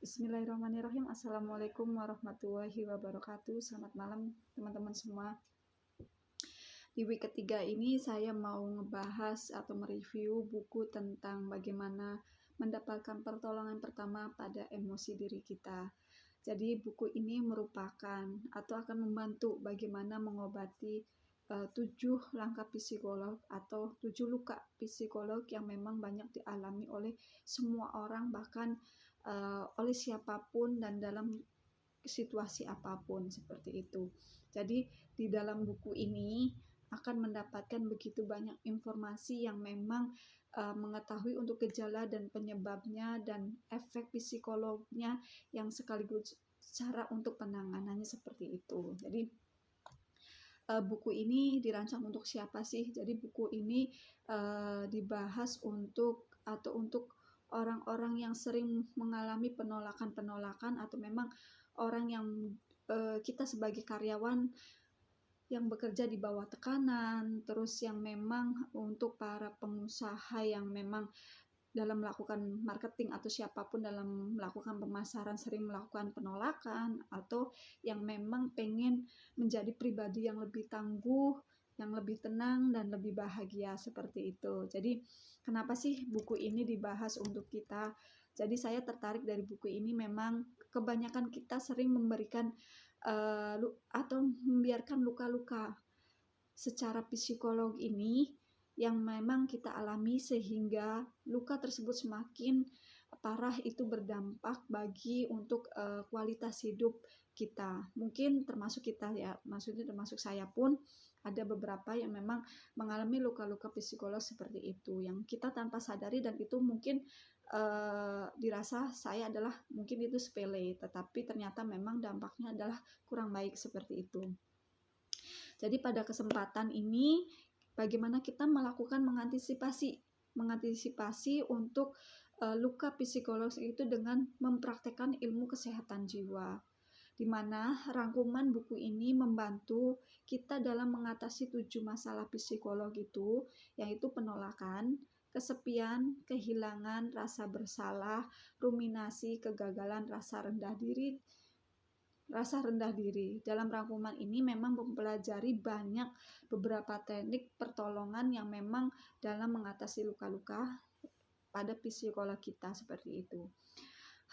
Bismillahirrahmanirrahim. Assalamualaikum warahmatullahi wabarakatuh. Selamat malam teman-teman semua. Di week ketiga ini saya mau ngebahas atau mereview buku tentang bagaimana mendapatkan pertolongan pertama pada emosi diri kita. Jadi buku ini merupakan atau akan membantu bagaimana mengobati 7 langkah psikolog atau 7 luka psikolog yang memang banyak dialami oleh semua orang, bahkan oleh siapapun dan dalam situasi apapun seperti itu. Jadi di dalam buku ini akan mendapatkan begitu banyak informasi yang memang mengetahui untuk gejala dan penyebabnya dan efek psikolognya yang sekaligus cara untuk penanganannya seperti itu. Jadi buku ini dirancang untuk siapa sih? Jadi buku ini dibahas untuk orang-orang yang sering mengalami penolakan atau memang orang yang kita sebagai karyawan yang bekerja di bawah tekanan, terus yang memang untuk para pengusaha yang memang dalam melakukan marketing atau siapapun dalam melakukan pemasaran sering melakukan penolakan, atau yang memang pengen menjadi pribadi yang lebih tangguh, yang lebih tenang dan lebih bahagia seperti itu. Jadi kenapa sih buku ini dibahas untuk kita? Jadi saya tertarik dari buku ini, memang kebanyakan kita sering memberikan atau membiarkan luka-luka secara psikolog ini yang memang kita alami, sehingga luka tersebut semakin parah itu berdampak bagi untuk kualitas hidup kita. Mungkin termasuk kita ya, maksudnya termasuk saya pun ada beberapa yang memang mengalami luka-luka psikolog seperti itu yang kita tanpa sadari, dan itu mungkin dirasa saya adalah mungkin itu sepele, tetapi ternyata memang dampaknya adalah kurang baik seperti itu. Jadi pada kesempatan ini bagaimana kita melakukan mengantisipasi untuk luka psikologis itu dengan mempraktekkan ilmu kesehatan jiwa, di mana rangkuman buku ini membantu kita dalam mengatasi 7 masalah psikolog itu, yaitu penolakan, kesepian, kehilangan, rasa bersalah, ruminasi, kegagalan, rasa rendah diri. Dalam rangkuman ini memang mempelajari banyak beberapa teknik pertolongan yang memang dalam mengatasi luka-luka pada psikolog kita seperti itu.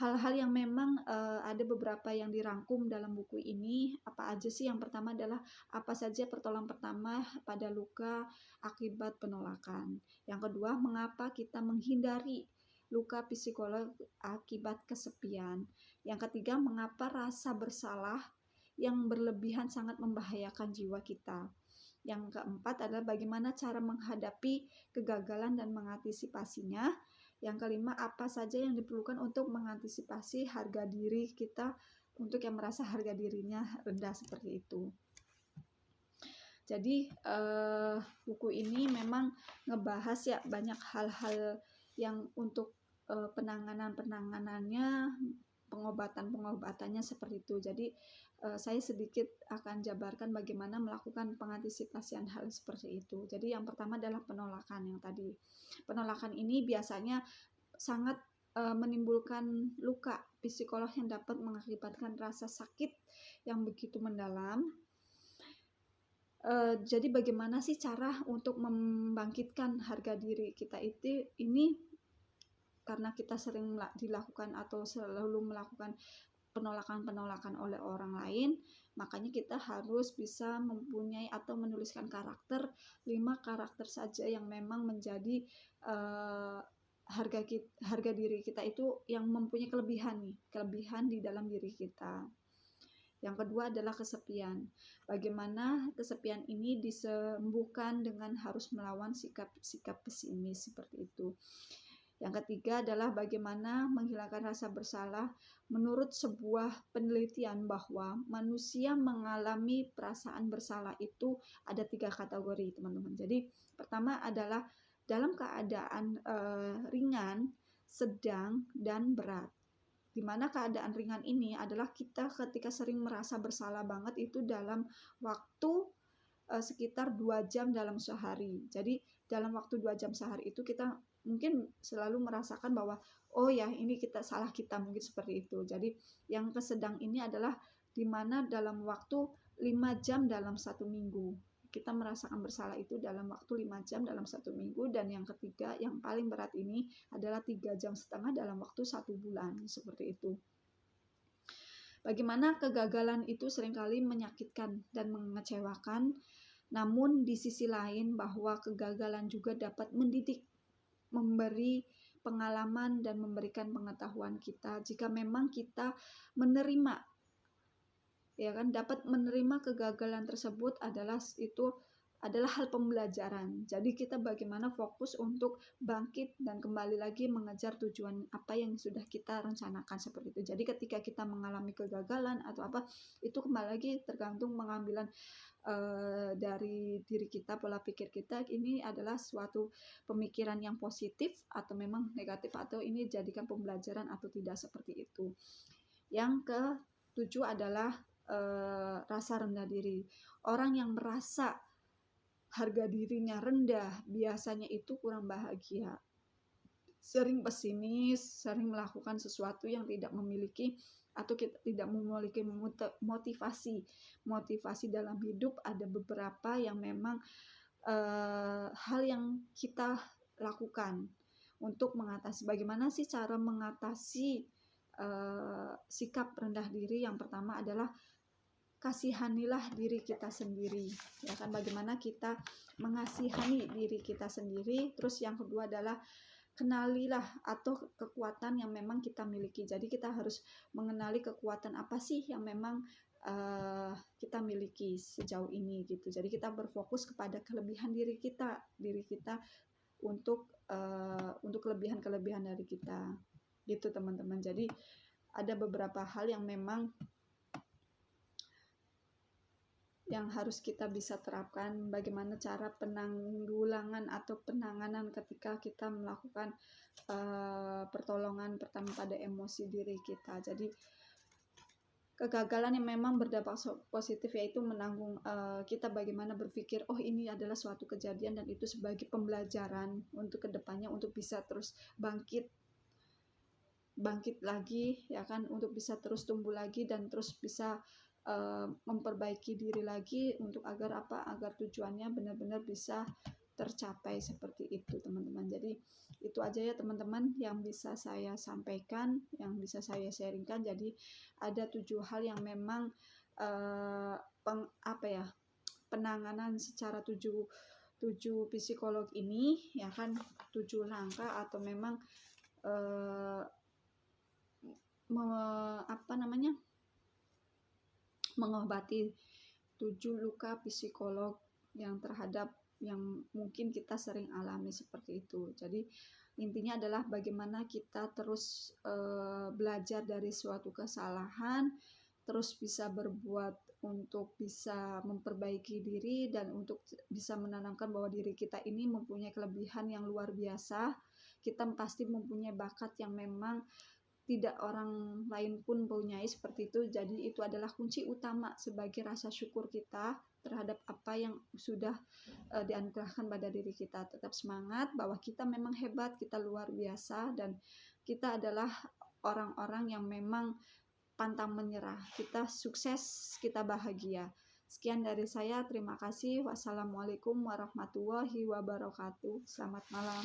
Hal-hal yang memang ada beberapa yang dirangkum dalam buku ini. Apa aja sih? Yang pertama adalah apa saja pertolongan pertama pada luka akibat penolakan. Yang kedua, mengapa kita menghindari luka psikolog akibat kesepian. Yang ketiga, mengapa rasa bersalah yang berlebihan sangat membahayakan jiwa kita. Yang keempat adalah bagaimana cara menghadapi kegagalan dan mengantisipasinya. Yang kelima, apa saja yang diperlukan untuk mengantisipasi harga diri kita untuk yang merasa harga dirinya rendah seperti itu. Jadi buku ini memang ngebahas ya banyak hal-hal yang untuk penanganannya, pengobatannya seperti itu. Jadi saya sedikit akan jabarkan bagaimana melakukan pengantisipasian hal seperti itu. Jadi yang pertama adalah penolakan yang tadi. Penolakan ini biasanya sangat menimbulkan luka psikolog yang dapat mengakibatkan rasa sakit yang begitu mendalam. Jadi bagaimana sih cara untuk membangkitkan harga diri kita ini, karena kita sering dilakukan atau selalu melakukan penolakan oleh orang lain, makanya kita harus bisa mempunyai atau menuliskan 5 karakter saja yang memang menjadi harga diri kita itu yang mempunyai kelebihan di dalam diri kita. Yang kedua adalah kesepian. Bagaimana kesepian ini disembuhkan dengan harus melawan sikap pesimis seperti itu. Yang ketiga adalah bagaimana menghilangkan rasa bersalah. Menurut sebuah penelitian bahwa manusia mengalami perasaan bersalah itu ada 3 kategori, teman-teman. Jadi pertama adalah dalam keadaan ringan, sedang, dan berat. Di mana keadaan ringan ini adalah kita ketika sering merasa bersalah banget itu dalam waktu sekitar 2 jam dalam sehari. Jadi dalam waktu 2 jam sehari itu kita mungkin selalu merasakan bahwa oh ya ini kita salah kita, mungkin seperti itu. Jadi yang kesedang ini adalah di mana dalam waktu 5 jam dalam 1 minggu. Kita merasakan bersalah itu dalam waktu 5 jam dalam 1 minggu. Dan yang ketiga, yang paling berat ini adalah 3,5 jam dalam waktu 1 bulan, seperti itu. Bagaimana kegagalan itu seringkali menyakitkan dan mengecewakan, namun di sisi lain bahwa kegagalan juga dapat mendidik, memberi pengalaman dan memberikan pengetahuan kita. Jika memang kita menerima, ya kan, dapat menerima kegagalan tersebut adalah hal pembelajaran. Jadi kita bagaimana fokus untuk bangkit dan kembali lagi mengejar tujuan apa yang sudah kita rencanakan, seperti itu. Jadi ketika kita mengalami kegagalan atau apa, itu kembali lagi tergantung pengambilan dari diri kita, pola pikir kita ini adalah suatu pemikiran yang positif atau memang negatif, atau ini jadikan pembelajaran atau tidak, seperti itu. Yang ke-7 adalah rasa rendah diri. Orang yang merasa harga dirinya rendah biasanya itu kurang bahagia, sering pesimis, sering melakukan sesuatu yang tidak memiliki atau kita tidak memiliki motivasi dalam hidup. Ada beberapa yang memang hal yang kita lakukan untuk mengatasi. Bagaimana sih cara mengatasi sikap rendah diri? Yang pertama adalah kasihanilah diri kita sendiri, ya kan, bagaimana kita mengasihani diri kita sendiri. Terus yang kedua adalah kenalilah atau kekuatan yang memang kita miliki. Jadi kita harus mengenali kekuatan apa sih yang memang kita miliki sejauh ini gitu. Jadi kita berfokus kepada kelebihan diri kita untuk kelebihan dari kita gitu, teman-teman. Jadi ada beberapa hal yang memang yang harus kita bisa terapkan, bagaimana cara penanggulangan atau penanganan ketika kita melakukan pertolongan pertama pada emosi diri kita. Jadi kegagalan yang memang berdampak positif yaitu menanggung, kita bagaimana berpikir, oh ini adalah suatu kejadian dan itu sebagai pembelajaran untuk kedepannya, untuk bisa terus bangkit lagi, ya kan, untuk bisa terus tumbuh lagi dan terus bisa memperbaiki diri lagi untuk agar tujuannya benar-benar bisa tercapai, seperti itu, teman-teman. Jadi itu aja ya teman-teman yang bisa saya sampaikan, yang bisa saya sharingkan. Jadi ada 7 hal yang memang penanganan secara 7 psikolog ini, ya kan, 7 langkah atau memang mengobati 7 luka psikolog yang mungkin kita sering alami, seperti itu. Jadi intinya adalah bagaimana kita terus belajar dari suatu kesalahan, terus bisa berbuat untuk bisa memperbaiki diri, dan untuk bisa menanamkan bahwa diri kita ini mempunyai kelebihan yang luar biasa. Kita pasti mempunyai bakat yang memang tidak orang lain pun punyai, seperti itu. Jadi itu adalah kunci utama sebagai rasa syukur kita terhadap apa yang sudah dianugerahkan pada diri kita. Tetap semangat bahwa kita memang hebat, kita luar biasa, dan kita adalah orang-orang yang memang pantang menyerah. Kita sukses, kita bahagia. Sekian dari saya, terima kasih. Wassalamualaikum warahmatullahi wabarakatuh. Selamat malam.